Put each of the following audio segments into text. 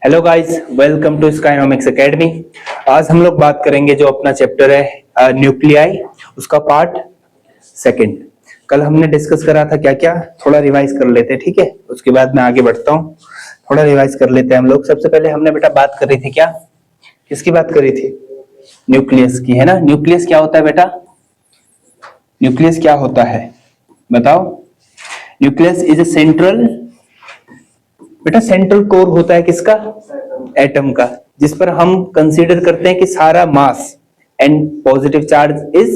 Hello guys, welcome to Skynomics academy. आज हम लोग बात करेंगे जो अपना चैप्टर है न्यूक्लियाई, उसका पार्ट सेकंड। कल हमने डिस्कस करा था क्या क्या, थोड़ा रिवाइज कर लेते हैं, ठीक है। उसके बाद मैं आगे बढ़ता हूँ, थोड़ा रिवाइज कर लेते हैं हम लोग। सबसे पहले हमने बेटा बात करी थी क्या, किसकी बात करी थी? न्यूक्लियस की, है ना। न्यूक्लियस क्या होता है बेटा? न्यूक्लियस क्या होता है बताओ? न्यूक्लियस इज ए सेंट्रल, बेटा सेंट्रल कोर होता है किसका? एटम का, जिस पर हम कंसीडर करते हैं कि सारा mass and positive charge is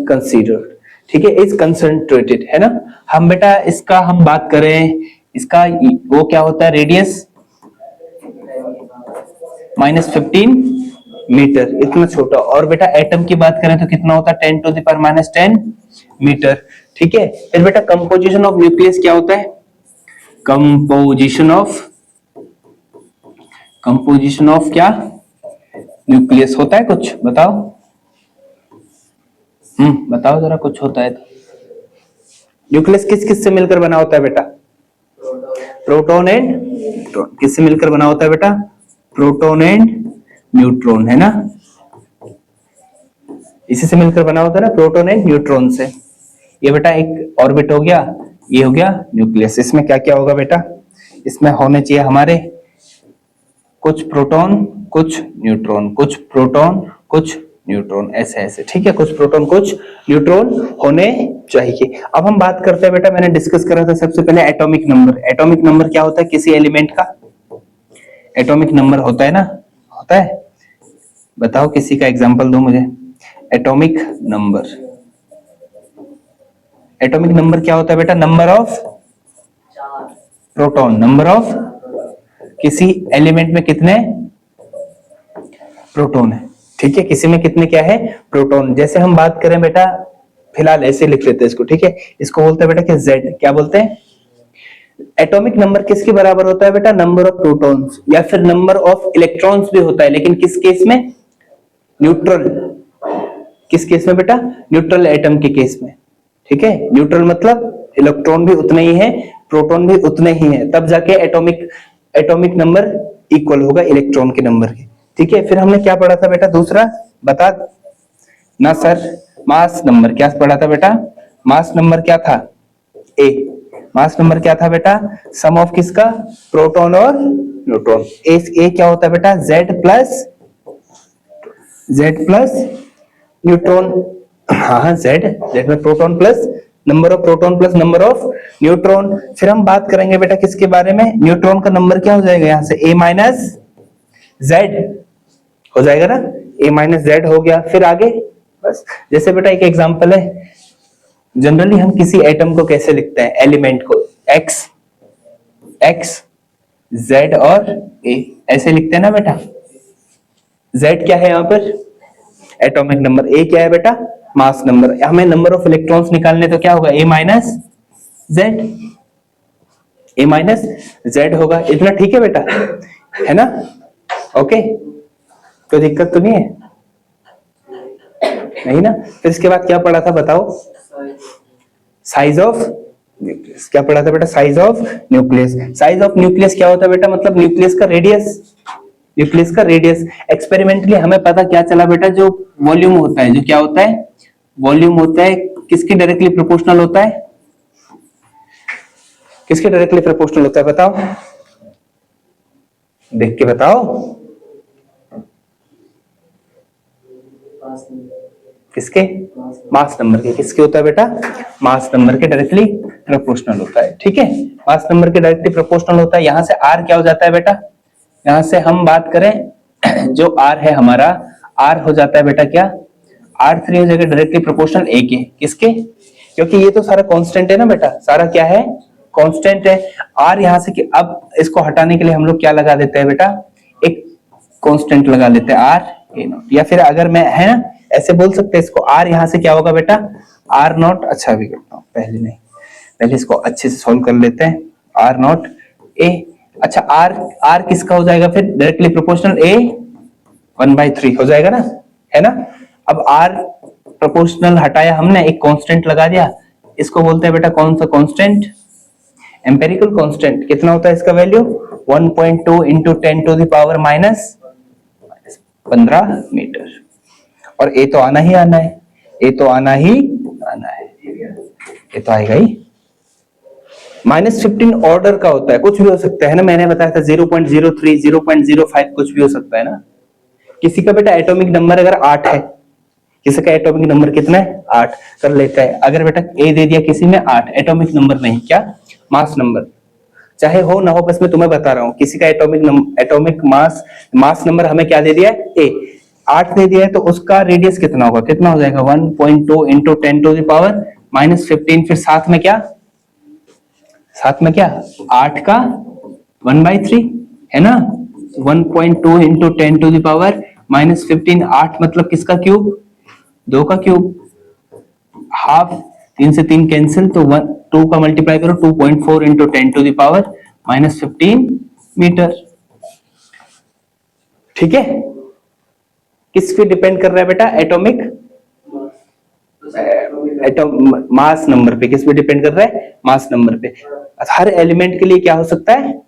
considered, ठीक है, इज कंसंट्रेटेड, है ना। हम बेटा इसका हम बात करें, इसका वो क्या होता है? रेडियस -15 मीटर, इतना छोटा। और बेटा एटम की बात करें तो कितना होता है? 10⁻⁻10 मीटर, ठीक है। फिर बेटा कंपोजिशन ऑफ न्यूक्लियस क्या होता है? कंपोजिशन ऑफ क्या? न्यूक्लियस होता है कुछ, बताओ। बताओ जरा, कुछ होता है तो। न्यूक्लियस किस किस से मिलकर बना होता है बेटा? Proton and neutron. किससे मिलकर बना होता है बेटा? प्रोटॉन एंड न्यूट्रॉन, है ना। इसी से मिलकर बना होता है ना, प्रोटॉन एंड न्यूट्रॉन से। ये बेटा एक ऑर्बिट हो गया, ये हो गया न्यूक्लियस। इसमें क्या क्या होगा बेटा? इसमें होने चाहिए हमारे कुछ प्रोटॉन कुछ न्यूट्रॉन, कुछ प्रोटॉन कुछ न्यूट्रॉन, ऐसे ऐसे, ठीक है। कुछ प्रोटॉन कुछ न्यूट्रॉन होने चाहिए। अब हम बात करते हैं बेटा, मैंने डिस्कस करा था सबसे पहले एटॉमिक नंबर। एटॉमिक नंबर क्या होता है किसी एलिमेंट का? एटॉमिक नंबर होता है ना, होता है। बताओ, किसी का एग्जांपल दो मुझे। एटॉमिक नंबर, एटॉमिक नंबर क्या होता है बेटा? Number of proton, number of किसी एलिमेंट में कितने प्रोटॉन है, ठीक है। किसी में कितने क्या है? प्रोटॉन। जैसे हम बात करें बेटा, फिलहाल ऐसे लिख लेते हैं इसको, ठीक है। इसको बोलते हैं बेटा कि Z, क्या बोलते हैं? एटॉमिक नंबर किसके बराबर होता है बेटा? नंबर ऑफ प्रोटॉन्स, या फिर नंबर ऑफ इलेक्ट्रॉन्स भी होता है, लेकिन किस केस में? न्यूट्रल। किस केस में बेटा? न्यूट्रल एटम के केस में, ठीक है। न्यूट्रल मतलब इलेक्ट्रॉन भी उतने ही है, प्रोटॉन भी उतने ही है, तब जाके एटॉमिक नंबर इक्वल होगा इलेक्ट्रॉन के नंबर के, ठीक है। फिर हमने क्या पढ़ा था बेटा दूसरा, बता ना सर? Mass number. क्या पढ़ा था बेटा? मास नंबर क्या था? ए। मास नंबर क्या था बेटा? सम ऑफ किसका? प्रोटॉन और न्यूट्रॉन। ए क्या होता है बेटा? Z plus neutron. हाँ, जेड में proton plus number of proton plus number of neutron. फिर हम बात करेंगे बेटा किसके बारे में? न्यूट्रॉन का नंबर क्या हो जाएगा यहां से? A माइनस जेड हो जाएगा ना, A माइनस जेड हो गया। फिर आगे बस, जैसे बेटा एक एग्जांपल है, जनरली हम किसी एटम को कैसे लिखते हैं? एलिमेंट को एक्स जेड और ए, ऐसे लिखते हैं ना बेटा। जेड क्या है यहाँ पर? Atomic number. ए क्या है बेटा? Mass number. हमें नंबर ऑफ इलेक्ट्रॉन्स निकालने तो क्या होगा? ए माइनस जेड होगा। इतना ठीक है बेटा, है ना? ओके, कोई दिक्कत तो नहीं है? नहीं ना। फिर इसके बाद क्या पढ़ा था बताओ? Size of nucleus. क्या पढ़ा था बेटा? Size of nucleus. Size of nucleus क्या होता है बेटा? मतलब न्यूक्लियस का रेडियस। न्यूक्लियस का रेडियस। एक्सपेरिमेंटली हमें पता क्या चला बेटा? जो वॉल्यूम होता है, जो क्या होता है? वॉल्यूम होता है, किसके डायरेक्टली प्रोपोर्शनल होता है? किसके डायरेक्टली प्रोपोर्शनल होता है बताओ? देख के बताओ। किसके? मास नंबर के। किसके होता है बेटा? मास नंबर के डायरेक्टली प्रोपोर्शनल होता है, ठीक है। मास नंबर के डायरेक्टली प्रोपोर्शनल होता है। यहां से आर क्या हो जाता है बेटा? यहां से हम बात करें, जो आर है हमारा, आर हो जाता है बेटा क्या? R3 हो जाएगा डायरेक्टली प्रोपोर्शनल A के। किसके? क्योंकि ये तो सारा कांस्टेंट है ना बेटा, सारा क्या है? कांस्टेंट है। R यहां से अब इसको हटाने के लिए हम लोग क्या लगा देते हैं बेटा? एक कांस्टेंट लगा लेते हैं, R A नॉट। या फिर अगर मैं, है ना, ऐसे बोल सकते हैं इसको, R यहां से क्या होगा बेटा? R not. अच्छा भी करता हूं, पहले नहीं, पहले इसको अच्छे से सॉल्व कर लेते हैं। R not A। अच्छा, R किसका हो जाएगा फिर? डायरेक्टली प्रोपोर्शनल A 1/3 हो जाएगा ना, है ना। अब R प्रोपोर्शनल हटाया हमने, एक कांस्टेंट लगा दिया, इसको बोलते हैं बेटा कौन सा कांस्टेंट? एम्पेरिकल कांस्टेंट कितना होता है इसका value 1.2 into 10 to the power minus 15 metre. और ए तो आना ही आना है, ए तो आना ही आना है, ये तो आएगा ही। -15 ऑर्डर का होता है, कुछ भी हो सकता है ना, मैंने बताया था 0.03 0.05 कुछ भी हो सकता है ना। किसी का बेटा एटॉमिक नंबर अगर 8 है, किसी का एटॉमिक नंबर कितना है 8 कर लेता है। अगर बेटा ए दे दिया किसी में 8, एटॉमिक नंबर नहीं, क्या मास नंबर, चाहे हो ना हो, बस मैं तुम्हें बता रहा हूं। किसी का एटॉमिक मास नंबर हमें क्या दे दिया है, ए 8 दे दिया है, तो उसका रेडियस कितना होगा, कितना हो जाएगा 1.2 इंटू 10 टू द पावर -15। फिर साथ में क्या 8 का 1/3 है ना, 1.2 इंटू 10 टू द पावर -15। 8 मतलब किसका क्यूब, 2 का क्यूब, हाफ 3 से 3 कैंसिल, तो 2 का मल्टीप्लाई करो 2.4 into 10 to the power -15 metre. ठीक है, किस पे डिपेंड कर रहा है बेटा, एटॉमिक मास नंबर पे। किस पे डिपेंड कर रहा है, मास नंबर पे। हर एलिमेंट के लिए क्या हो सकता है,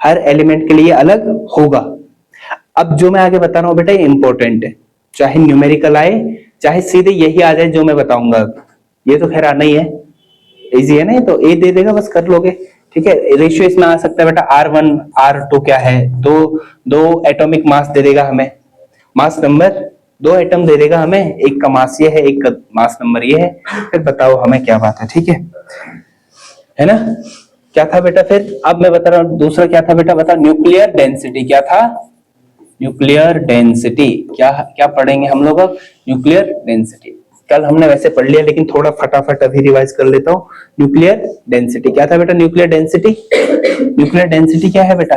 हर एलिमेंट के लिए अलग होगा। अब जो मैं आगे बता रहा हूं बेटा ये इंपॉर्टेंट है, चाहे न्यूमेरिकल आए चाहे सीधे यही आ जाए जो मैं बताऊंगा। ये तो खैर आना ही है, इजी है ना, ये तो ए दे देगा बस कर लोगे। ठीक है, रेशियो इसमें आ सकता है बेटा R1 R2 क्या है, दो एटॉमिक मास दे देगा हमें, मास नंबर 2 एटम दे देगा हमें, एक का मास ये है, एक का मास नंबर ये है। फिर बताओ हमें क्या बात है, ठीक है ना। क्या था बेटा फिर, अब मैं बता रहा हूं दूसरा क्या था बेटा, बता, न्यूक्लियर डेंसिटी। क्या था, न्यूक्लियर डेंसिटी। क्या पढ़ेंगे हम लोग अब, न्यूक्लियर डेंसिटी। कल हमने वैसे पढ़ लिया, लेकिन थोड़ा फटाफट अभी रिवाइज कर लेता हूँ। न्यूक्लियर डेंसिटी क्या था बेटा, न्यूक्लियर डेंसिटी, न्यूक्लियर डेंसिटी क्या है बेटा,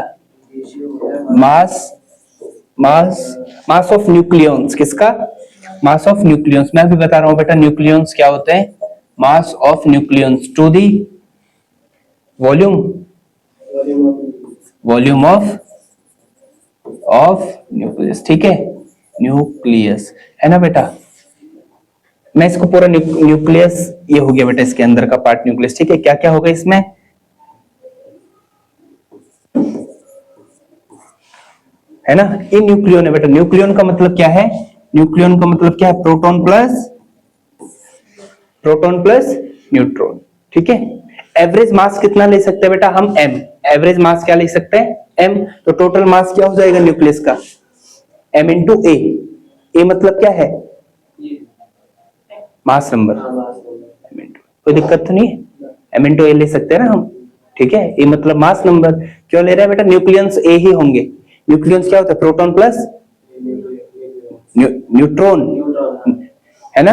मास ऑफ न्यूक्लियॉन्स। किसका, मास ऑफ न्यूक्लियॉन्स। मैं भी बता रहा हूं बेटा न्यूक्लियॉन्स क्या होते हैं, mass of nucleons to the volume of nucleus. ठीक है, न्यूक्लियस है ना बेटा, मैं इसको पूरा न्यूक्लियस, ये हो गया बेटा इसके अंदर का पार्ट न्यूक्लियस। ठीक है, क्या क्या होगा इसमें, है ना, ये न्यूक्लियन है बेटा। न्यूक्लियन का मतलब क्या है, न्यूक्लियन का मतलब क्या है, प्रोटॉन प्लस न्यूट्रॉन। ठीक है, एवरेज मास कितना ले सकते हैं बेटा हम, m। एवरेज मास क्या ले सकते हैं, m। तो टोटल मास क्या हो जाएगा न्यूक्लियस का, m इंटू ए। ए मतलब क्या है, मास नंबर, कोई दिक्कत तो नहीं है, m इंटू ए ले सकते हैं ना हम। ठीक है, ए मतलब मास नंबर। क्यों ले रहे हैं बेटा, न्यूक्लियंस ए ही होंगे। न्यूक्लियंस क्या होता है, प्रोटॉन प्लस न्यूट्रॉन, है ना,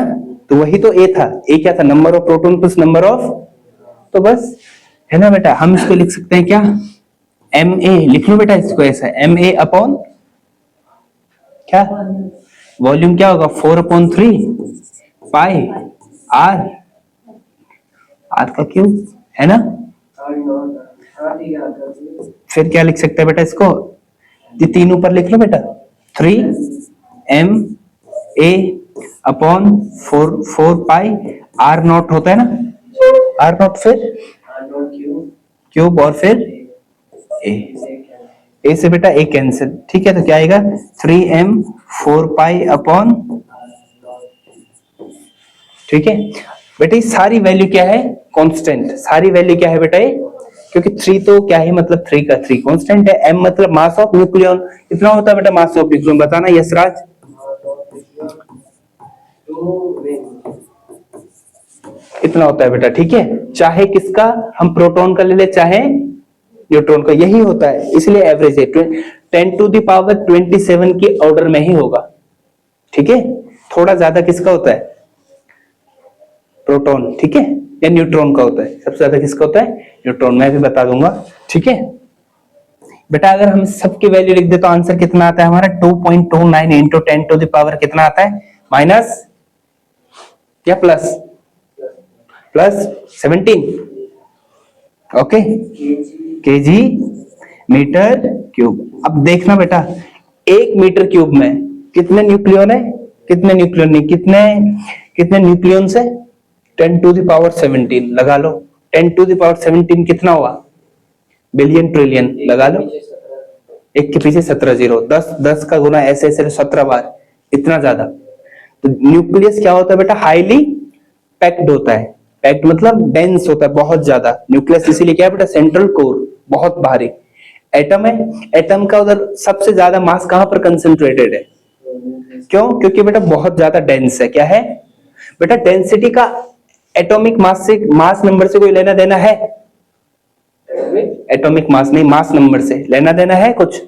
तो वही तो ए था। ए क्या था, number of proton plus number of, तो बस है ना बेटा। हम इसको लिख सकते हैं क्या, एम ए, लिख लो बेटा इसको ऐसा, एम ए अपॉन क्या, वॉल्यूम क्या होगा 4/3 पाई आर, आर का क्यूब, है ना। फिर क्या लिख सकते हैं बेटा इसको, ये 3 ऊपर लिख लो बेटा, 3m a upon 4 pi r naught होता है ना, आर नॉट फिर क्यूब और फिर ए से बेटा ए कैंसिल। ठीक है, तो क्या आएगा 3m 4 पाई अपॉन, ठीक है बेटा। ये सारी वैल्यू क्या है, कांस्टेंट। सारी वैल्यू क्या है बेटा ये, क्योंकि 3 तो क्या है मतलब 3 का 3 कांस्टेंट है। m मतलब मास ऑफ न्यूक्लियन। कितना होता है बेटा मास ऑफ न्यूक्लियन, बताना यशराज। कितना होता है बेटा, ठीक है। चाहे किसका, हम प्रोटॉन का ले ले चाहे न्यूट्रॉन का, यही होता है, इसलिए एवरेज है 10 टू द पावर 27 की ऑर्डर में ही होगा। ठीक है, थोड़ा ज्यादा किसका होता है, प्रोटॉन, ठीक है, या न्यूट्रॉन का होता है। सबसे ज्यादा किसका होता है, न्यूट्रॉन। मैं भी बता दूंगा, ठीक है बेटा। अगर हम सबकी वैल्यू लिख दे तो आंसर कितना आता है हमारा, 2.29 इंटू 10 टू द पावर कितना आता है, माइनस या plus 17, okay, KG metre cube. अब देखना बेटा, 1 मीटर क्यूब में कितने न्यूक्लियन है, कितने न्यूक्लियन नहीं, कितने न्यूक्लियन है, 10 टू द पावर 17 लगा लो। 10⁻17 कितना हुआ? बिलियन ट्रिलियन लगा लो, एक के पीछे 17 जीरो, 10 का गुना ऐसे ऐसे 17 बार, इतना ज्यादा। तो न्यूक्लियस क्या होता है बेटा? हाईली पैक्ड होता है। पैक्ड मतलब डेंस होता है, बहुत ज्यादा। न्यूक्लियस इसीलिए क्या है बेटा? सेंट्रल कोर, बहुत भारी। एटम है, एटम का उधर सबसे ज्यादा मास कहां पर कंसंट्रेटेड है? क्यों? क्योंकि बेटा बहुत ज्यादा डेंस है। क्या है बेटा? डेंसिटी का एटॉमिक मास से, मास नंबर से कोई लेना देना है? एटॉमिक मास नहीं, मास नंबर से लेना देना है कुछ?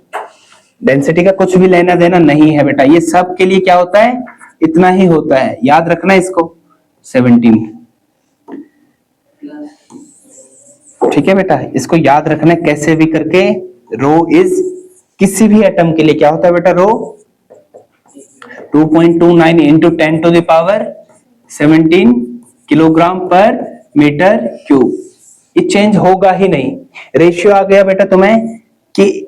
डेंसिटी का कुछ भी लेना देना नहीं है बेटा। ये सब के लिए क्या होता है? इतना ही होता है, याद रखना इसको, 17। ठीक है बेटा, इसको याद रखना है कैसे भी करके। रो इज, किसी भी एटम के लिए क्या होता है बेटा? रो 2.29 इंटू 10⁻17 किलोग्राम पर मीटर क्यूब। ये चेंज होगा ही नहीं। रेशियो आ गया बेटा तुम्हें कि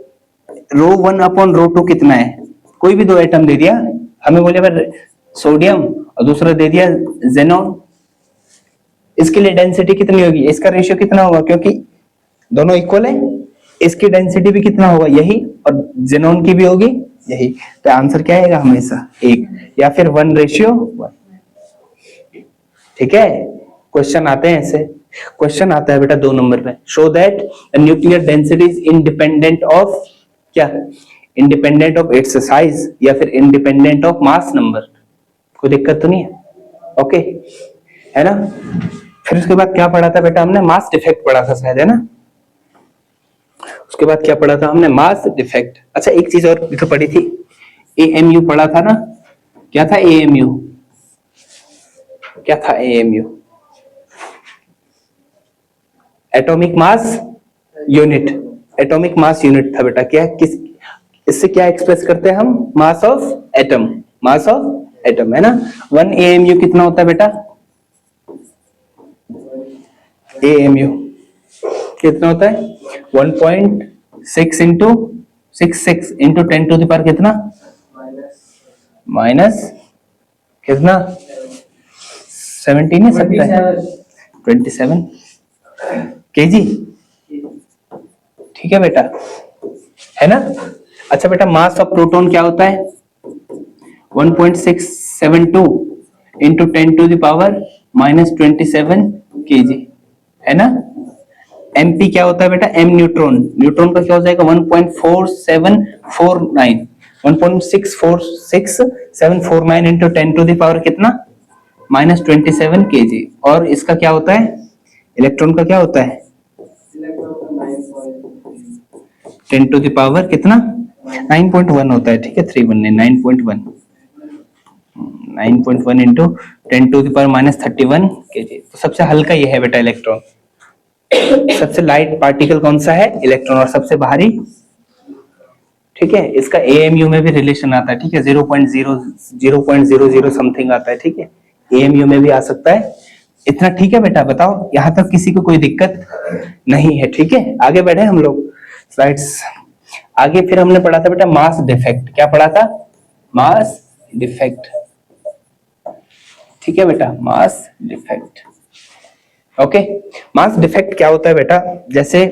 ρ1/ρ2 कितना है? कोई भी दो एटम दे दिया हमें, बोले सोडियम और दूसरा दे दिया जेनॉन, इसके लिए डेंसिटी कितनी होगी? इसका रेशियो कितना होगा? क्योंकि दोनों इक्वल है, इसकी डेंसिटी भी कितना होगा? यही, और जेनॉन की भी होगी यही। तो आंसर क्या आएगा? हमेशा 1 या फिर 1:1। ठीक है, क्वेश्चन आते हैं ऐसे। क्वेश्चन आता है बेटा 2 नंबर पे, show that the nuclear density is independent of, क्या? इंडिपेंडेंट ऑफ इट्स साइज या फिर इंडिपेंडेंट ऑफ मास नंबर। कोई दिक्कत तो नहीं है? ओके है ना। फिर उसके बाद क्या पढ़ा था बेटा हमने? मास डिफेक्ट पढ़ा था शायद, है ना। उसके बाद क्या पढ़ा था हमने? Mass defect. अच्छा एक चीज और भी तो पढ़ी थी, एएमयू पढ़ा था ना। क्या था एएमयू? क्या था AMU? Atomic mass unit. Atomic mass unit था बेटा। क्या किस, इससे क्या एक्सप्रेस करते हैं हम? Mass of atom, mass of atom, है ना। 1 एएमयू कितना होता है बेटा? एएमयू कितना होता है? 1.6 इंटू 66 इंटू 10⁻, कितना? माइनस कितना? 17 है, 27 केजी। ठीक है बेटा, है ना। अच्छा बेटा, मास ऑफ प्रोटॉन क्या होता है? 1.672 इंटू 10⁻⁻27 केजी, है ना। एमपी क्या होता है बेटा? M neutron. न्यूट्रॉन का क्या हो जाएगा? 1.4749 1.6464749 इंटू 10⁻, कितना? -27 केजी। और इसका क्या होता है? इलेक्ट्रॉन का क्या होता है? 10⁻, कितना? 9.1 होता है। ठीक है, 319 9.1 9.1 इंटू 10⁻⁻31 केजी। तो सबसे हल्का ये है बेटा इलेक्ट्रॉन। सबसे लाइट पार्टिकल कौन सा है? इलेक्ट्रॉन। और सबसे भारी, ठीक है, इसका एएमयू में भी रिलेशन आता है। ठीक है, 0.00 समथिंग आता है। ठीक है, एएमयू में भी आ सकता है। इतना ठीक है बेटा? बताओ यहां तक किसी को कोई दिक्कत नहीं है? ठीक है, आगे बढ़े हम लोग स्लाइड्स आगे। फिर हमने पढ़ा था बेटा मास डिफेक्ट। क्या पढ़ा था? Mass defect. ठीक है बेटा, mass defect. Okay, mass defect क्या होता है बेटा? जैसे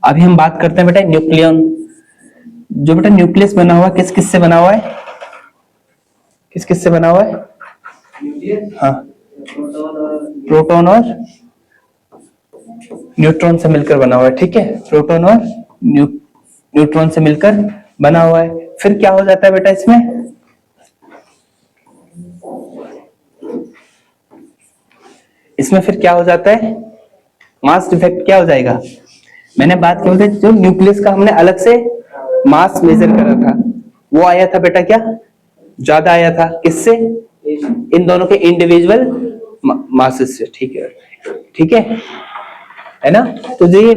अभी हम बात करते हैं बेटा न्यूक्लियन। जो बेटा न्यूक्लियस बना हुआ किस किस से बना हुआ है? किस किस से बना हुआ है? हाँ, प्रोटॉन और न्यूट्रॉन से मिलकर बना हुआ है। ठीक है, प्रोटॉन और न्यूट्रॉन से मिलकर बना हुआ है। फिर क्या हो जाता है बेटा इसमें? इसमें फिर क्या हो जाता है? मास डिफेक्ट क्या हो जाएगा? मैंने बात की थी जो न्यूक्लियस का हमने अलग से मास मेजर करा था, वो आया था बेटा क्या? ज्यादा आया था। किससे? इन दोनों के इंडिविजुअल मासेस से। ठीक है, ठीक है ना। तो ये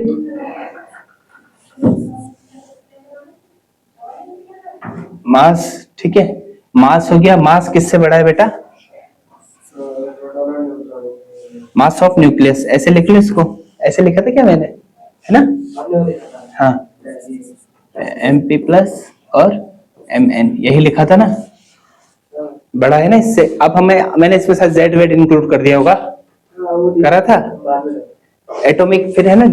मास, ठीक है, मास हो गया। मास किससे बड़ा है बेटा? मास ऑफ न्यूक्लियस। ऐसे लिख लो इसको, ऐसे लिखा था क्या मैंने, है ना। हाँ, MP प्लस और MN, यही लिखा था ना। बड़ा है ना इससे। अब हमें, मैंने इसमें साथ Z वेट इंक्लूड कर दिया होगा, करा था। एटॉमिक, फिर है ना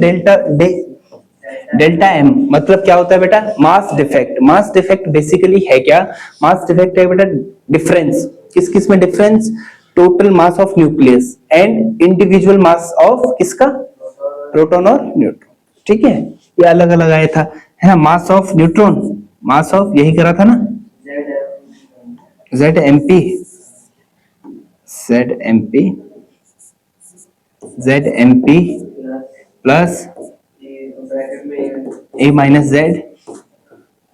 डेल्टा एम, मतलब क्या होता है बेटा, mass defect. Mass defect basically है क्या, मास डिफेक्ट है बेटा डिफरेंस, किस किस में difference, total mass of nucleus and individual mass of किसका, प्रोटॉन और न्यूट्रॉन। ठीक है, ये अलग अलग आया था, है ना, mass of neutron, mass of, यही करा था ना, Z M P, Z M P, Z M P plus A minus Z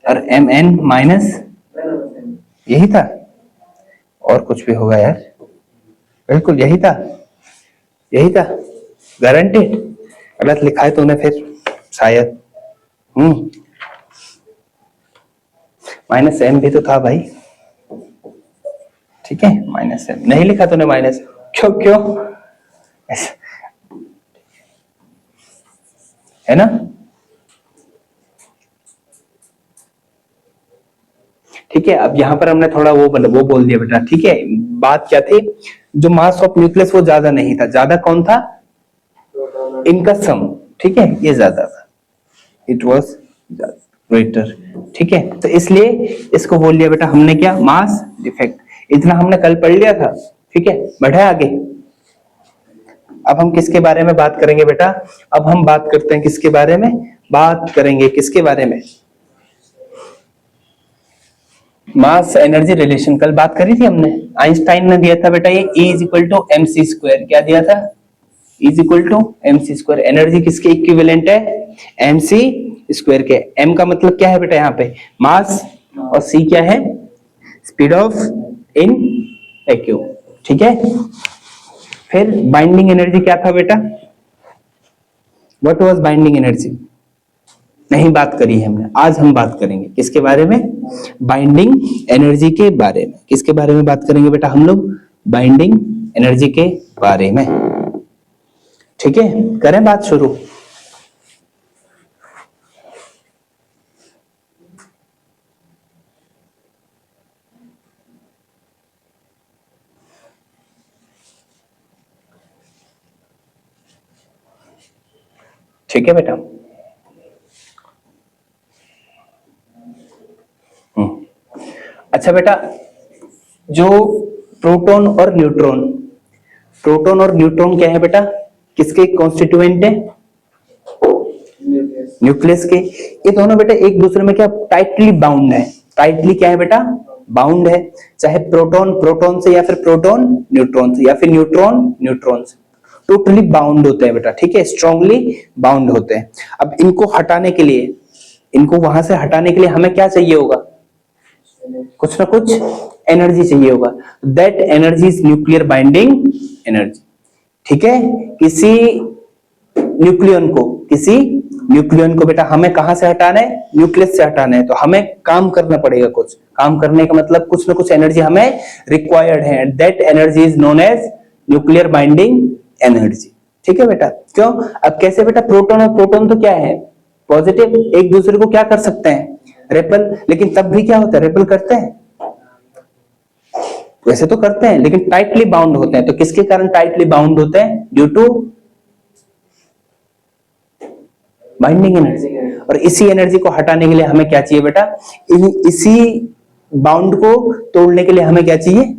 और एम एन माइनस, यही था, और कुछ भी होगा यार, बिल्कुल यही था, यही था, गारंटेड। गलत लिखा है तूने फिर शायद, माइनस एम भी तो था भाई, ठीक है, माइनस एम नहीं लिखा तूने, माइनस क्यों क्यों ऐसा, है ना, ठीक है। अब यहाँ पर हमने थोड़ा वो बोल दिया बेटा, ठीक है। बात क्या थी, जो मास ऑफ न्यूक्लियस वो ज्यादा नहीं था, ज्यादा कौन था, इनका सम, ठीक है, ये ज्यादा था, इट वॉज ग्रेटर, ठीक है। तो इसलिए इसको बोल लिया बेटा हमने क्या, मास डिफेक्ट, इतना हमने कल पढ़ लिया था, ठीक है। बढ़े आगे, अब हम किसके बारे में बात करेंगे बेटा, अब हम बात करते हैं किसके बारे में, बात करेंगे किसके बारे में, मास एनर्जी रिलेशन, कल बात करी थी हमने, आइंस्टाइन ने दिया था बेटा ये E is equal to M C square, क्या दिया था, E is equal to M C square, energy किसके इक्विवेलेंट है, एम सी स्क्वायर के, एम का मतलब क्या है बेटा यहाँ पे, मास, और सी क्या है, स्पीड ऑफ इन वैक्यूम, ठीक है। फिर बाइंडिंग एनर्जी क्या था बेटा, व्हाट वाज बाइंडिंग एनर्जी, नहीं बात करी है हमने, आज हम बात करेंगे किसके बारे में, बाइंडिंग एनर्जी के बारे में, किसके बारे में बात करेंगे बेटा हम लोग, बाइंडिंग एनर्जी के बारे में, ठीक है। करें बात शुरू, ठीक है बेटा। अच्छा बेटा, जो प्रोटॉन और न्यूट्रॉन, प्रोटॉन और न्यूट्रॉन क्या है बेटा, किसके कॉन्स्टिट्यूएंट है, न्यूक्लियस के, ये दोनों बेटा एक दूसरे में क्या टाइटली बाउंड है, टाइटली क्या है बेटा, बाउंड है, चाहे प्रोटॉन प्रोटॉन से, या फिर प्रोटॉन न्यूट्रॉन से, या फिर न्यूट्रॉन न्यूट्रॉन से, टोटली बाउंड होते हैं बेटा, ठीक है, स्ट्रांगली बाउंड होते हैं। अब इनको हटाने के लिए, इनको वहां से हटाने के लिए हमें क्या चाहिए होगा, कुछ ना कुछ एनर्जी चाहिए होगा, that energy is nuclear binding energy, ठीक है। किसी न्यूक्लियन को बेटा हमें कहां से हटाना है, न्यूक्लियस से हटाना है, तो हमें काम करना पड़ेगा, कुछ काम करने का मतलब कुछ ना कुछ एनर्जी हमें रिक्वायर्ड है, that energy is known as nuclear binding energy, ठीक है बेटा। क्यों, अब कैसे बेटा, प्रोटॉन और प्रोटॉन तो क्या है, पॉजिटिव, एक दूसरे को क्या कर सकते हैं, रेपल, लेकिन तब भी क्या होता है, रेपल करते हैं, वैसे तो करते हैं लेकिन टाइटली बाउंड होते हैं, तो किसके कारण टाइटली बाउंड होते हैं, ड्यू टू बाइंडिंग एनर्जी। और इसी एनर्जी को हटाने के लिए हमें क्या चाहिए बेटा, इसी बाउंड को तोड़ने के लिए हमें क्या चाहिए,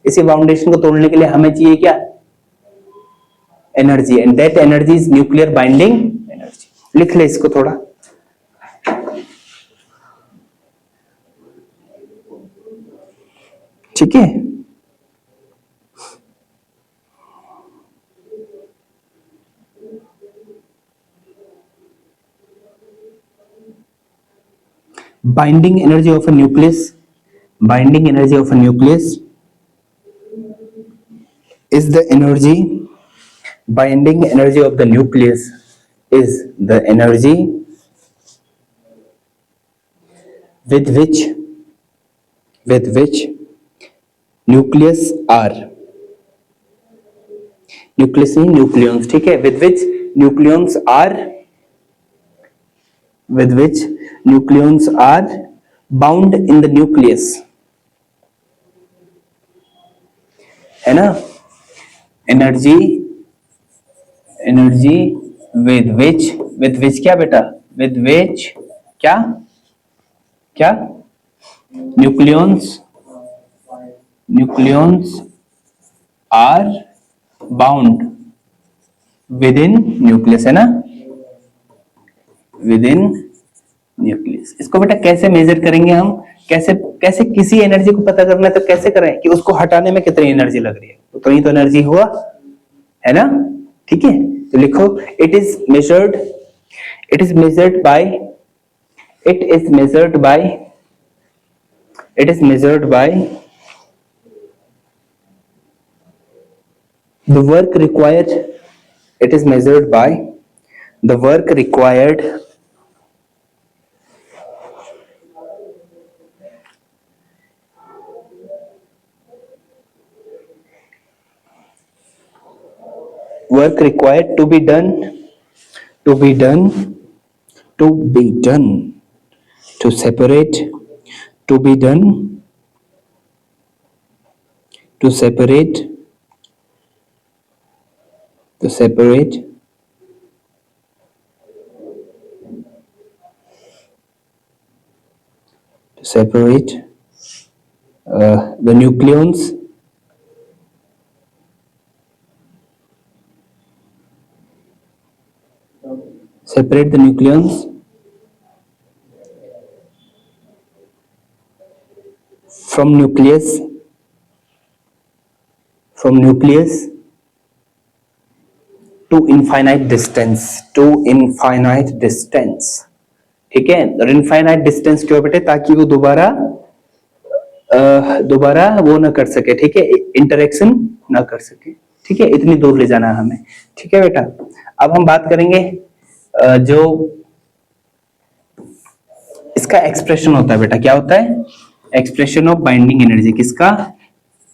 इसी बाउंडेशन को तोड़ने के लिए हमें चाहिए क्या, energy, and that energy is nuclear binding energy. लिख ले इसको थोड़ा, ठीक है। Binding energy of a nucleus, binding energy of a nucleus is the energy, binding energy of the nucleus is the energy with which nucleus are, nucleus नहीं nucleons, ठीक है, with which nucleons are bound in the nucleus, है ना, energy energy with which क्या बेटा, with which क्या क्या nucleons are bound within nucleus, है ना, विद इन न्यूक्लियस। इसको बेटा कैसे मेजर करेंगे हम, कैसे कैसे किसी एनर्जी को पता करना है तो कैसे करें कि उसको हटाने में कितनी एनर्जी लग रही है, उतनी तो एनर्जी हुआ, है ना, ठीक है। तो लिखो it is measured, it is measured by it is measured by it is measured by the work required, it is measured by the work required work required to be done to be done to be done to separate to be done to separate to separate to separate the nucleons separate the nucleons from nucleus to infinite distance, ठीक है। और infinite distance क्यों बेटे, ताकि वो दोबारा वो ना कर सके, ठीक है, इंटरेक्शन ना कर सके, ठीक है, इतनी दूर ले जाना है हमें, ठीक है बेटा। अब हम बात करेंगे जो इसका एक्सप्रेशन होता है बेटा, क्या होता है, एक्सप्रेशन ऑफ बाइंडिंग एनर्जी, किसका,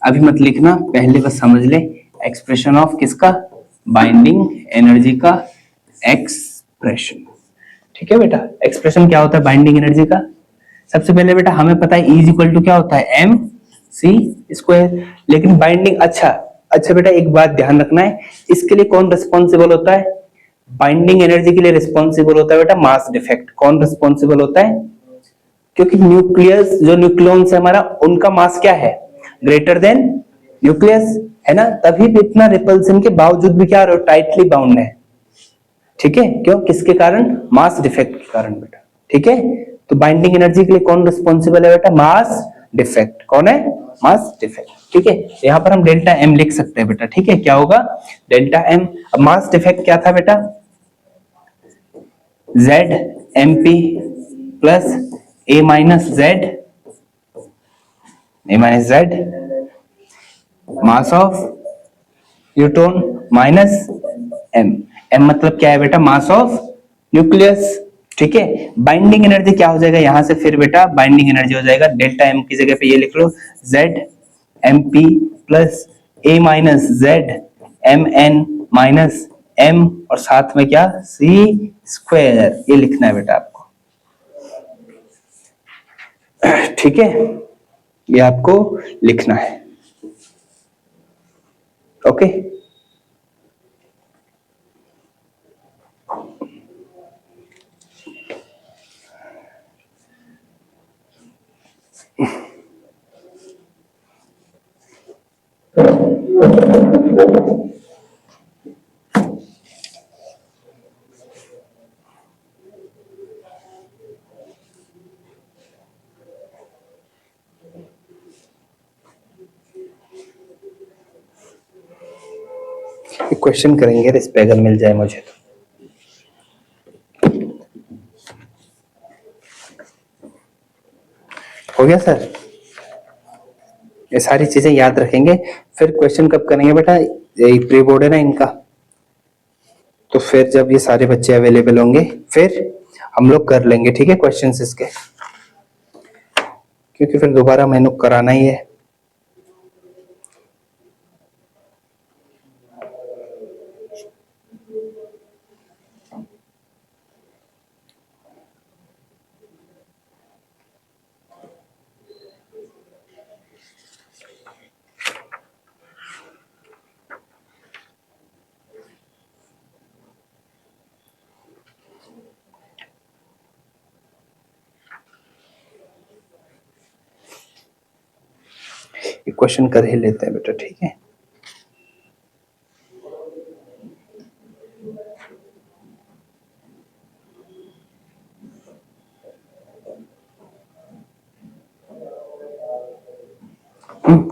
अभी मत लिखना, पहले बस समझ ले, एक्सप्रेशन ऑफ किसका, बाइंडिंग एनर्जी का एक्सप्रेशन, ठीक है बेटा। एक्सप्रेशन क्या होता है बाइंडिंग एनर्जी का, सबसे पहले बेटा हमें पता है E इज इक्वल टू क्या होता है, एम सी स्क्वायर, लेकिन बाइंडिंग, अच्छा अच्छा बेटा एक बात ध्यान रखना है, इसके लिए कौन रिस्पॉन्सिबल होता है, बाइंडिंग एनर्जी के लिए रिस्पॉन्सिबल होता है बेटा मास डिफेक्ट, कौन रिस्पॉन्सिबल होता है, क्योंकि न्यूक्लियस जो न्यूक्लियॉन्स है हमारा, उनका मास क्या है, ग्रेटर देन न्यूक्लियस, है ना, तभी भी इतना रिपल्सन के बावजूद भी क्या टाइटली बाउंड है, ठीक है, क्यों, किसके कारण, मास डिफेक्ट के कारण बेटा, ठीक है। तो बाइंडिंग एनर्जी के लिए कौन रिस्पॉन्सिबल है बेटा, मास डिफेक्ट, कौन है, मास डिफेक्ट, ठीक है। यहाँ पर हम डेल्टा एम लिख सकते हैं बेटा, ठीक है, क्या होगा, डेल्टा एम। अब मास डिफेक्ट क्या था बेटा, Z M P plus A minus Z mass of neutron minus M, M मतलब क्या है बेटा, मास ऑफ न्यूक्लियस, ठीक है। बाइंडिंग एनर्जी क्या हो जाएगा यहां से, फिर बेटा बाइंडिंग एनर्जी हो जाएगा डेल्टा एम की जगह पे ये लिख लो, Z M P plus A minus Z M N minus M, और साथ में क्या, सी स्क्वायर, ये लिखना है बेटा आपको, ठीक है, ये आपको लिखना है, ओके। क्वेश्चन करेंगे इस पे अगर मिल जाए मुझे तो, हो गया सर, ये सारी चीजें याद रखेंगे, फिर क्वेश्चन कब करेंगे बेटा, ये प्री बोर्ड है ना इनका, तो फिर जब ये सारे बच्चे अवेलेबल होंगे फिर हम लोग कर लेंगे, ठीक है, क्वेश्चंस इसके, क्योंकि फिर दोबारा मैंने कराना ही है। ये क्वेश्चन कर ही लेते हैं बेटा, ठीक है।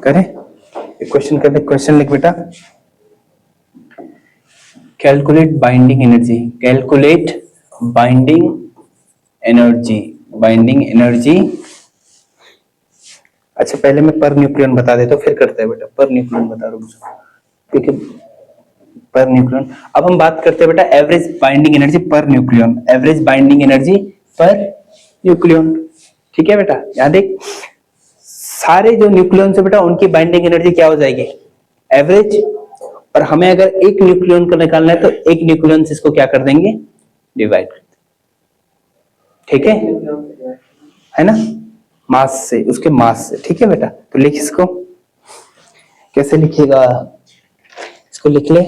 करें क्वेश्चन, करते क्वेश्चन लिख बेटा। Calculate binding energy, calculate binding energy, binding energy. अच्छा पहले मैं पर न्यूक्लियन बता देता हूँ, फिर करते हैं बेटा। पर न्यूक्लियन बता रहा हूँ, ठीक है। Per nucleon. अब हम बात करते हैं बेटा average binding energy per nucleon, average binding energy per nucleon, ठीक है बेटा। यहाँ देख, सारे जो न्यूक्लियन से बेटा उनकी बाइंडिंग एनर्जी क्या हो जाएगी, एवरेज। और हमें अगर एक न्यूक्लियन को निकालना है तो एक न्यूक्लियन से इसको क्या कर देंगे, डिवाइड कर देंगे, ठीक है ना, मास से, उसके मास से, ठीक है बेटा। तो लिख इसको, कैसे लिखिएगा इसको, लिख ले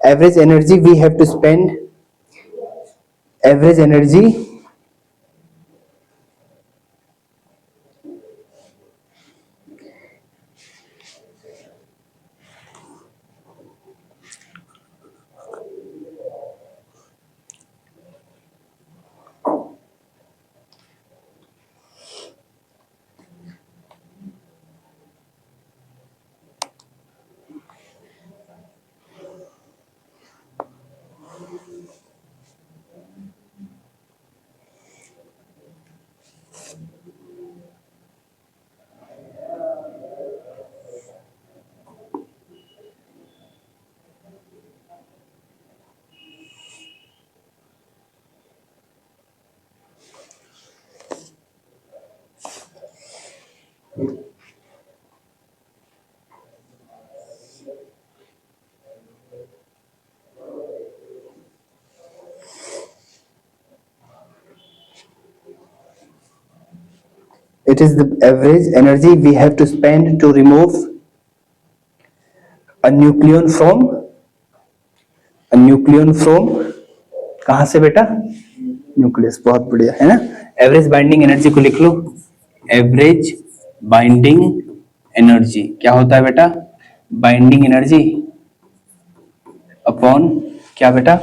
average energy we have to spend, average energy it is the average energy we have to spend to remove a nucleon from कहां से बेटा, न्यूक्लियस। बहुत बढ़िया है ना। एवरेज बाइंडिंग एनर्जी को लिख लो, एवरेज बाइंडिंग एनर्जी क्या होता है बेटा, बाइंडिंग एनर्जी अपॉन क्या बेटा,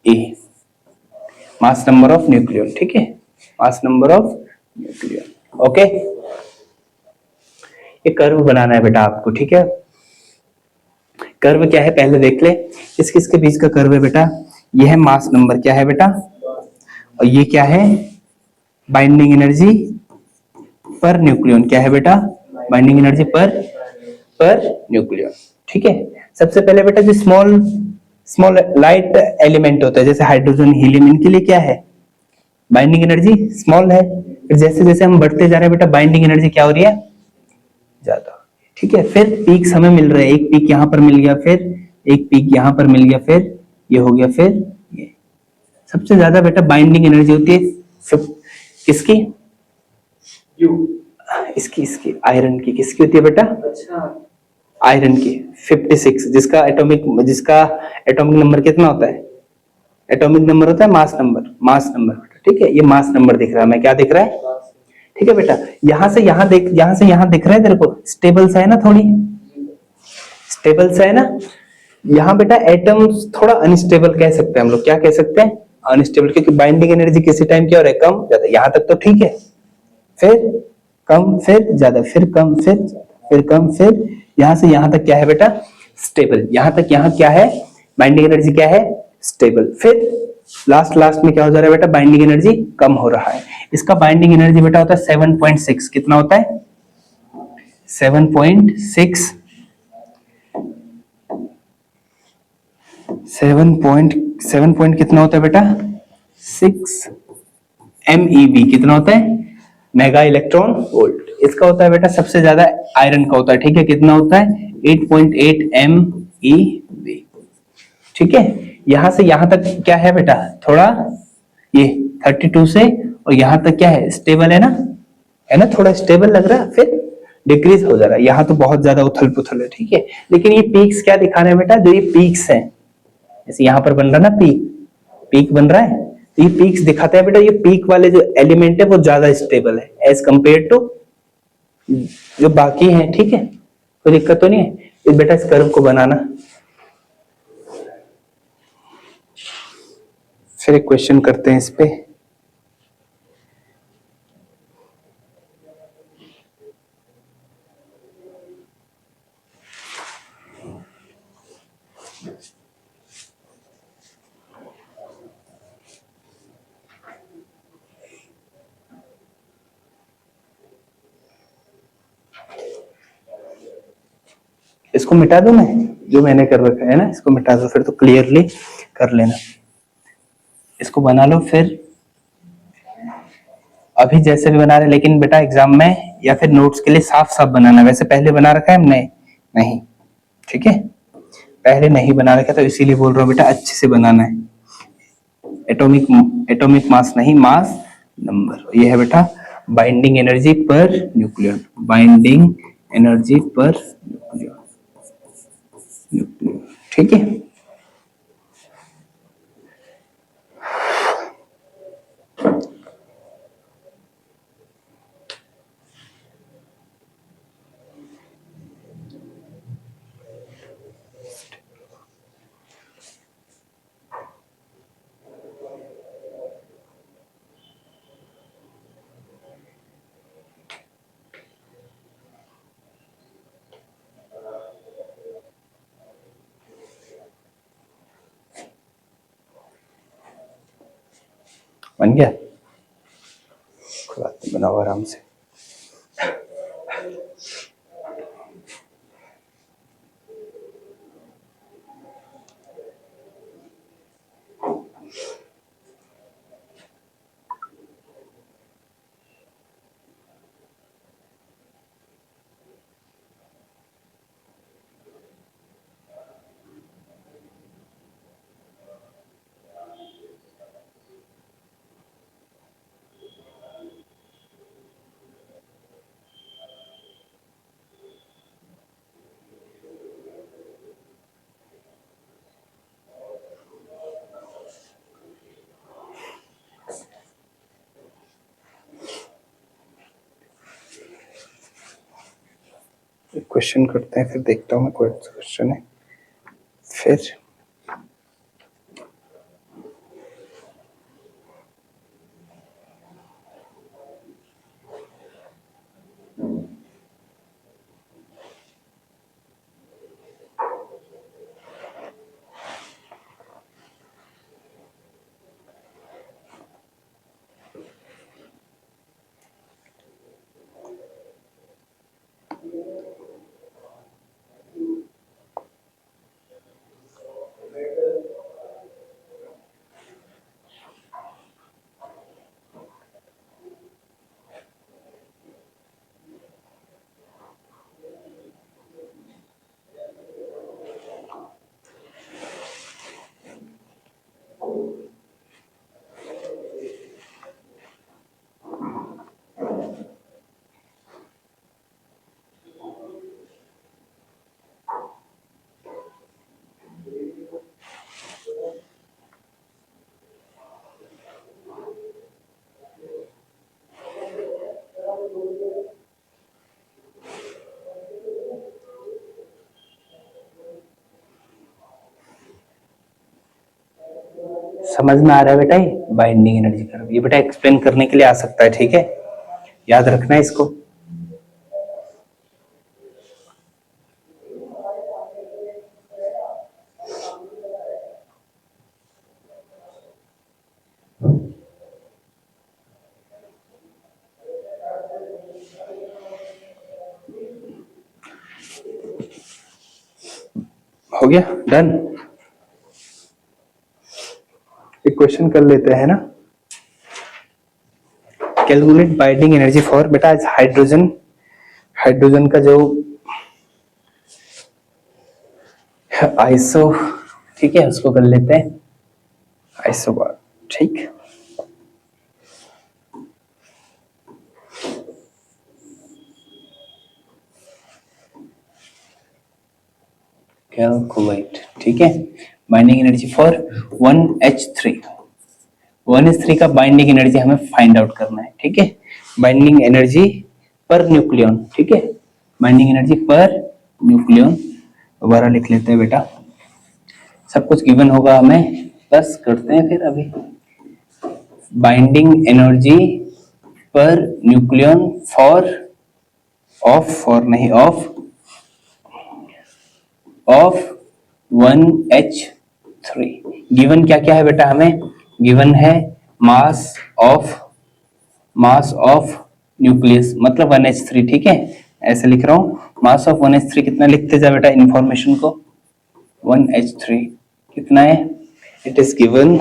ए, मास नंबर ऑफ न्यूक्लियन, ठीक है, mass number of nucleon. Okay, ये कर्व बनाना है बेटा आपको, ठीक है। कर्व क्या है पहले देख ले, किस किस के बीच का कर्व है बेटा, ये है मास नंबर क्या है बेटा, और ये क्या है, बाइंडिंग एनर्जी पर न्यूक्लियन क्या है बेटा, बाइंडिंग एनर्जी पर न्यूक्लियन, ठीक है। सबसे पहले बेटा जो स्मॉल लाइट एलिमेंट होता है जैसे हाइड्रोजन, हीलियम, इनके लिए क्या है, बाइंडिंग एनर्जी स्मॉल है। फिर जैसे जैसे हम बढ़ते जा रहे हैं बेटा बाइंडिंग एनर्जी क्या हो रही है, ज्यादा, ठीक है। फिर पीक्स हमें मिल रहे हैं, एक पीक यहां पर मिल गया, फिर एक पीक यहां पर मिल गया, फिर ये हो गया, फिर ये। सबसे ज्यादा बेटा बाइंडिंग एनर्जी होती है किसकी, इसकी आयरन की। किसकी होती है बेटा, आयरन की 56, जिसका एटॉमिक नंबर कितना होता है, एटॉमिक नंबर होता है मास नंबर, ठीक है। ये मास नंबर दिख रहा है, मैं क्या दिख रहा है, ठीक है बेटा। यहां से यहां दिख रहा है तेरे को, स्टेबल सा है ना, थोड़ी स्टेबल सा है ना। यहाँ बेटा एटम्स थोड़ा अनस्टेबल कह सकते हैं हम लोग, क्या कह सकते हैं, अनस्टेबल, क्योंकि बाइंडिंग एनर्जी किसी टाइम क्या हो रहा है, कम ज्यादा। यहाँ तक तो ठीक है, फिर कम, फिर ज्यादा, फिर कम, फिर कम, फिर यहां से यहां तक क्या है बेटा, स्टेबल। यहां तक यहाँ क्या है, बाइंडिंग एनर्जी क्या है, स्टेबल। फिर लास्ट में क्या हो जा रहा है बेटा, बाइंडिंग एनर्जी कम हो रहा है। इसका बाइंडिंग एनर्जी बेटा होता है 7.6, कितना होता है, 7.6, 7 कितना होता है बेटा, 6 MeV, कितना होता है, मेगा इलेक्ट्रॉन वोल्ट। इसका होता है बेटा सबसे ज्यादा आयरन का होता है, ठीक है, कितना होता है, 8.8 MeV, ठीक है। यहां से यहां तक क्या है बेटा, थोड़ा ये 32 से और यहां तक क्या है, स्टेबल है ना, थोड़ा स्टेबल लग रहा है, फिर डिक्रीज हो जा रहा है। यहाँ तो बहुत ज्यादा उथल पुथल है, ठीक है। लेकिन ये पीक्स क्या दिखा रहे हैं बेटा, जो ये पीक्स हैं, जैसे यहाँ पर बन रहा है ना पीक बन रहा है, तो ये पीक्स दिखाते हैं बेटा, ये पीक वाले जो एलिमेंट है वो ज्यादा स्टेबल है एज कंपेयर टू जो बाकी है, ठीक है, कोई दिक्कत तो नहीं है। इस बेटा इस कर्व को बनाना। फिर एक क्वेश्चन करते हैं इस पे। इसको मिटा दूं मैं, जो मैंने कर रखा है ना, इसको मिटा दो, फिर तो क्लियरली कर लेना। इसको बना लो फिर, अभी जैसे भी बना रहे, लेकिन बेटा एग्जाम में या फिर नोट्स के लिए साफ साफ बनाना। वैसे पहले बना रखा है हमने? नहीं, ठीक है, पहले नहीं बना रखा, तो इसीलिए बोल रहा हूँ बेटा अच्छे से बनाना है। एटॉमिक मास नहीं, मास नंबर। ये है बेटा बाइंडिंग एनर्जी पर न्यूक्लियर, बाइंडिंग एनर्जी पर न्यूक्लियर, ठीक है। बन गया, कोई बात नहीं, बनाओ आराम से। क्वेश्चन करते हैं, फिर देखता हूँ मैं कौन सा क्वेश्चन है। फिर समझ में आ रहा है बेटा? ये बाइंडिंग एनर्जी कर्व, ये बेटा एक्सप्लेन करने के लिए आ सकता है, ठीक है, याद रखना है इसको। हो गया, डन। एक क्वेश्चन कर लेते हैं ना। कैलकुलेट बाइंडिंग एनर्जी फॉर, बेटा हाइड्रोजन, हाइड्रोजन का जो आइसो, ठीक है, उसको कर लेते हैं आइसो बार, ठीक। कैलकुलेट, ठीक है, binding energy for 1H3। 1H3 का बाइंडिंग एनर्जी हमें फाइंड आउट करना है, ठीक है। बाइंडिंग एनर्जी पर न्यूक्लियन, ठीक है, बाइंडिंग एनर्जी पर न्यूक्लियन। दोबारा लिख लेते हैं बेटा, सब कुछ गिवन होगा हमें, बस करते हैं फिर अभी। Binding energy per nucleon for for नहीं ऑफ 1H3। गिवन क्या क्या है बेटा हमें? गिवन है मास ऑफ न्यूक्लियस मतलब 1H3, ठीक है, ऐसे लिख रहा हूं। मास ऑफ 1H3 कितना लिखते जा बेटा इंफॉर्मेशन को? 1H3 कितना है? It is given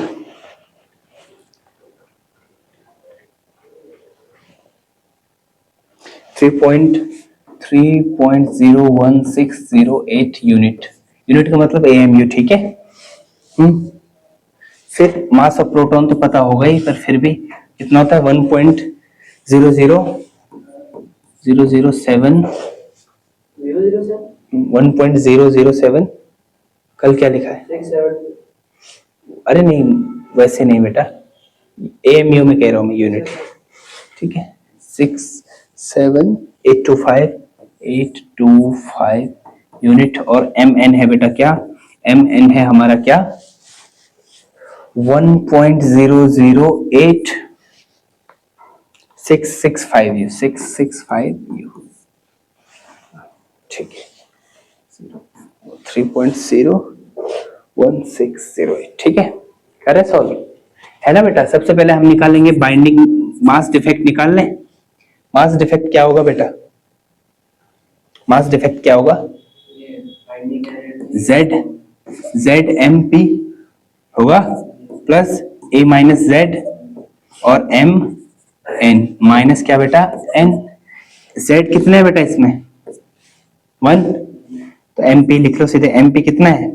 3.01608 unit. Unit का मतलब AMU, ठीक है। फिर मास ऑफ प्रोटॉन तो पता होगा ही, पर फिर भी कितना होता है? 1.00007 1.007। कल क्या लिखा है? अरे नहीं, वैसे नहीं बेटा, AMU में कह रहा हूं मैं, यूनिट, ठीक है। 67825 यूनिट। और MN है बेटा क्या? MN है हमारा क्या? 1.008665665 ठीक है, 3.01608, ठीक है। करे सॉल्व है ना बेटा? सबसे पहले हम निकालेंगे बाइंडिंग मास डिफेक्ट निकाल लें। मास डिफेक्ट क्या होगा बेटा? मास डिफेक्ट क्या होगा? ZMP होगा प्लस A माइनस Z और MN माइनस क्या बेटा? N। Z कितना है बेटा इसमें? 1, तो MP लिख लो सीधे। MP कितना है?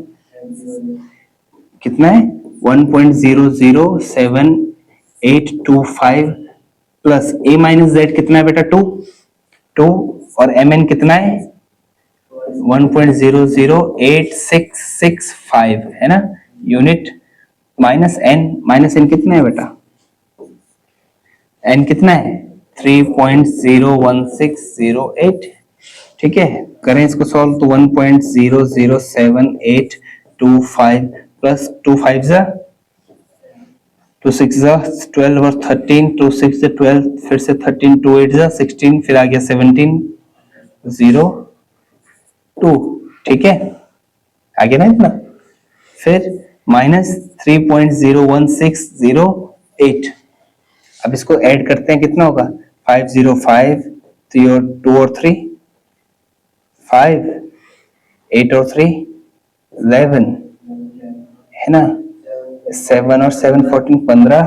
कितना है? 1.00785 प्लस A माइनस Z कितना है बेटा? 2 और MN कितना है? 1.00865 है ना यूनिट, माइनस n कितना है बेटा? n कितना है? 3.01608, ठीक है। करें इसको सॉल्व तो 1.00785 प्लस 2 5 जा 2 6 जा 12 और 13, 2 6 जा 12, फिर से 13, 2 8 जा 16, फिर आ गया 17 0 2, ठीक है, आगे ना इतना। फिर माइनस 3.01608। अब इसको ऐड करते हैं, कितना होगा? 505, 3 और 2 और 3 5, 8 और 3 11 है ना, 7 और 7 14 15,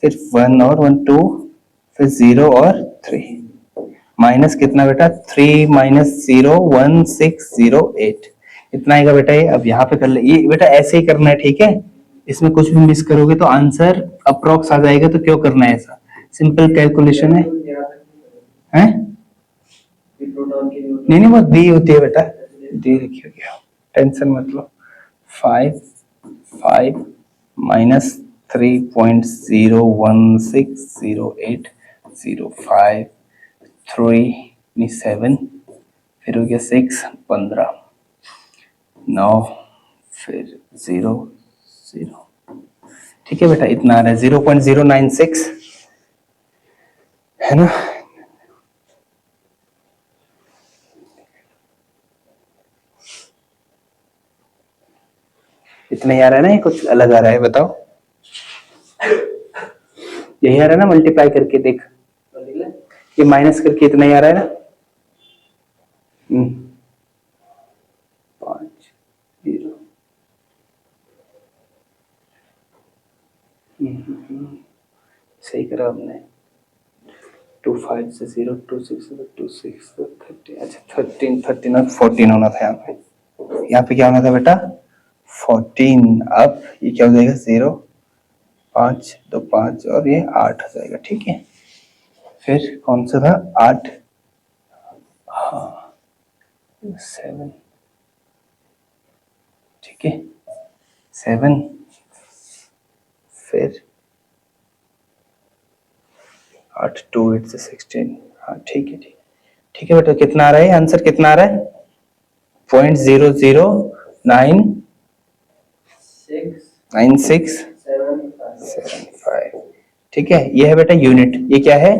फिर 1 और 1 2, फिर 0 और 3, माइनस कितना बेटा? 3 माइनस 01608 इतना आएगा बेटा ये। अब यहाँ पे कर ले, ये बेटा ऐसे ही करना है, ठीक है। इसमें कुछ भी मिस करोगे तो आंसर अप्रोक्स आ जाएगा, तो क्यों करना है ऐसा? सिंपल कैलकुलेशन है, हैं? नहीं नहीं, वो दी होती है बेटा, दी रखी होगी, टेंशन मत लो। 5 माइनस 3.0160805 3 7, फिर हो गया 6 15 9, फिर 0 0, ठीक है बेटा। इतना आ रहा है 0.096 है ना। इतना ही आ रहा है ना, ये कुछ अलग आ रहा है? बताओ, यही आ रहा है ना? मल्टीप्लाई करके देख, ये माइनस करके इतना ही आ रहा है ना। 5 0 सही करा हमने। 2 5 से 0 2 6 से 2 6 से 30, अच्छा 13 और 14 होना था यहाँ पे। यहाँ पे क्या होना था बेटा? 14। अब ये क्या हो जाएगा? 0 5 2 5 और ये 8 हो जाएगा, ठीक है। फिर कौन सा था? 8, हाँ 7, ठीक है 7, फिर 8 2 8 से 16, हाँ ठीक है ठीक है। ठीक है बेटा, कितना आ रहा है आंसर, कितना आ रहा है 0.009675। ठीक है, ये है बेटा यूनिट, ये क्या है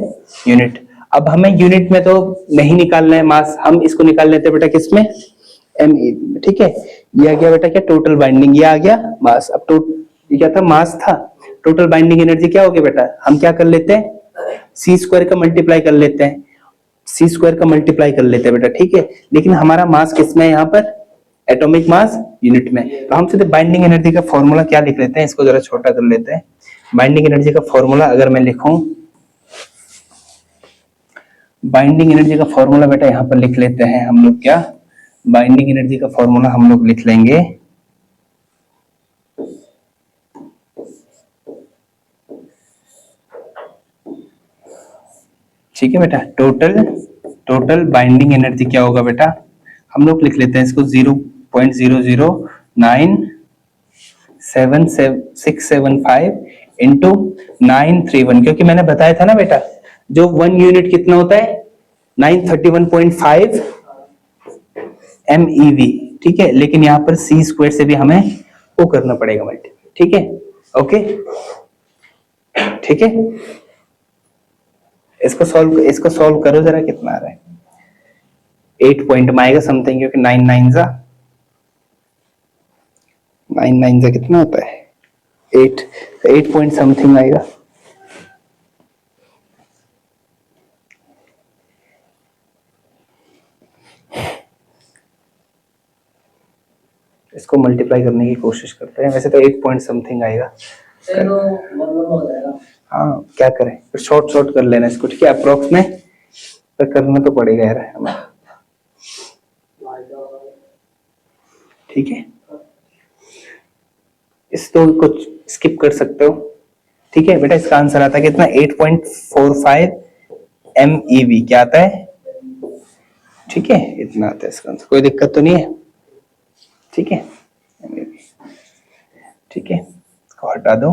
यूनिट। अब हमें यूनिट में तो नहीं निकालना है मास, हम इसको निकाल लेते हैं बेटा किसमें, MeV में। ठीक है, ये आ गया बेटा क्या टोटल बाइंडिंग, ये आ गया मास। अब ये क्या था, मास था। टोटल बाइंडिंग एनर्जी क्या होगी बेटा, हम क्या कर लेते हैं सी स्क्वायर का मल्टीप्लाई कर लेते हैं, सी स्क्वायर का मल्टीप्लाई कर लेते हैं बेटा। ठीक है, लेकिन हमारा मास किसमें है यहाँ पर, एटॉमिक मास यूनिट में। तो हम सीधे बाइंडिंग एनर्जी का फॉर्मूला क्या लिख लेते हैं, इसको जरा छोटा कर लेते हैं। बाइंडिंग एनर्जी का फॉर्मूला अगर मैं लिखूं, बाइंडिंग एनर्जी का फॉर्मूला बेटा यहाँ पर लिख लेते हैं हम लोग, क्या बाइंडिंग एनर्जी का फॉर्मूला हम लोग लिख लेंगे, ठीक है बेटा। टोटल बाइंडिंग एनर्जी क्या होगा बेटा, हम लोग लिख लेते हैं इसको 0.0097675 इंटू 931, क्योंकि मैंने बताया था ना बेटा जो 1 यूनिट कितना होता है 931.5 MeV। ठीक है, लेकिन यहाँ पर सी स्क्वायर से भी हमें वो करना पड़ेगा मल्टीप्लाई। ठीक है, ओके, ठीक है। इसको सॉल्व करो जरा, कितना आ रहा है 8 पॉइंट में आएगा समथिंग, क्योंकि 9 9 जा कितना होता है 8 पॉइंट समथिंग आएगा। इसको मल्टीप्लाई करने की कोशिश करते हैं, वैसे तो 8 पॉइंट समथिंग आएगा। हाँ क्या करें, फिर शॉर्ट कर लेना इसको। ठीक है, अप्रोक्स में तो करना तो पड़ेगा यार हमें। ठीक है, इस तो कुछ स्किप कर सकते हो। ठीक है बेटा, इसका आंसर आता है कितना 8.45 MeV, क्या आता है, ठीक है इतना आता है इसका आंसर, कोई दिक्कत तो नहीं है। ठीक है, ठीक है, इसको हटा दो।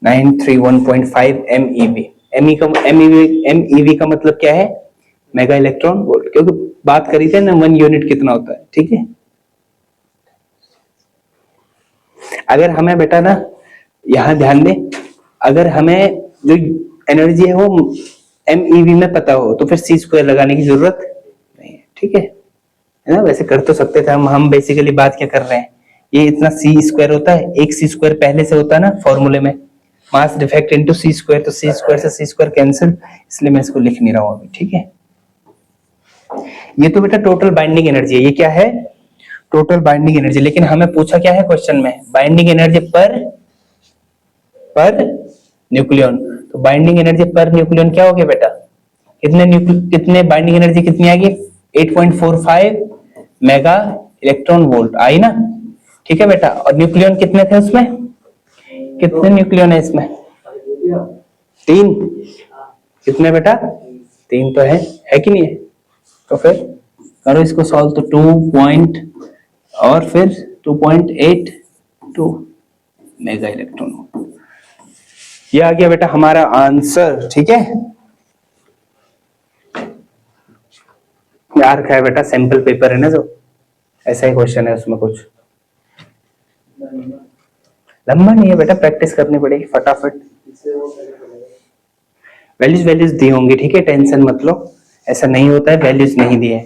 931.5 MeV। MeV का मतलब क्या है, मेगा इलेक्ट्रॉन वोल्ट, क्योंकि बात करी थी ना 1 यूनिट कितना होता है। ठीक है, अगर हमें बेटा ना यहां ध्यान दे, अगर हमें जो एनर्जी है वो MeV में पता हो तो फिर सी स्क्वायर लगाने की जरूरत नहीं है। ठीक है ना, वैसे कर तो सकते थे हम बेसिकली बात क्या कर रहे हैं, ये इतना सी स्क्वायर होता है, एक सी स्क्वायर पहले से होता है ना फॉर्मूले में, मास डिफेक्ट इनटू सी स्क्वायर, तो सी स्क्वायर से सी स्क्वायर कैंसिल, इसलिए मैं इसको लिख नहीं रहा हूं अभी। ठीक है, ये तो बेटा टोटल बाइंडिंग एनर्जी है, ये क्या है टोटल बाइंडिंग एनर्जी। लेकिन हमें पूछा क्या है क्वेश्चन में, बाइंडिंग एनर्जी पर न्यूक्लियन। तो बाइंडिंग एनर्जी पर न्यूक्लियन क्या हो गया बेटा, कितने बाइंडिंग एनर्जी कितनी आएगी 8.45 मेगा इलेक्ट्रॉन वोल्ट आई ना। ठीक है बेटा, और न्यूक्लियन कितने थे उसमें, कितने न्यूक्लियन है इसमें 3, कितने बेटा 3 तो है कि नहीं है। तो फिर करो इसको सॉल्व, तो 2 पॉइंट और फिर 2.82 मेगा इलेक्ट्रॉन वोल्ट, ये आ गया बेटा हमारा आंसर। ठीक है यार, क्या है बेटा सैंपल पेपर है ना, जो ऐसा ही क्वेश्चन है उसमें, कुछ लंबा नहीं है बेटा, प्रैक्टिस करनी पड़ेगी फटाफट। वैल्यूज दी होंगी, ठीक है टेंशन मत लो, ऐसा नहीं होता है वैल्यूज नहीं दिए।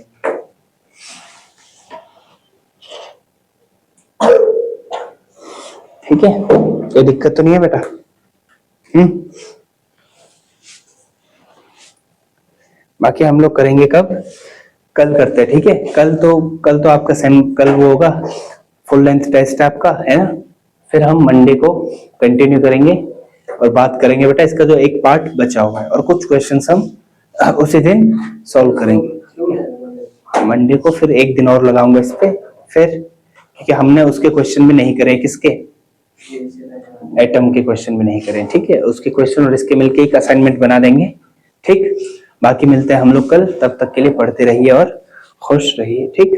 ठीक है, कोई दिक्कत तो नहीं है बेटा। बाकी हम लोग करेंगे कब, कल करते हैं। ठीक है, कल तो आपका कल वो होगा फुल लेंथ टेस्ट आपका है ना, फिर हम मंडे को कंटिन्यू करेंगे और बात करेंगे बेटा इसका जो एक पार्ट बचा हुआ है, और कुछ क्वेश्चंस हम उसी दिन सॉल्व करेंगे। मंडे को फिर एक दिन और लगाऊंगा इस पे, फिर क्योंकि हमने उसके क्वेश्चन भी नहीं करे, किसके एटम के क्वेश्चन भी नहीं करे। ठीक है, उसके क्वेश्चन और इसके मिलके एक असाइनमेंट बना देंगे। ठीक, बाकी मिलते हैं हम लोग कल, तब तक के लिए पढ़ते रहिए और खुश रहिए। ठीक।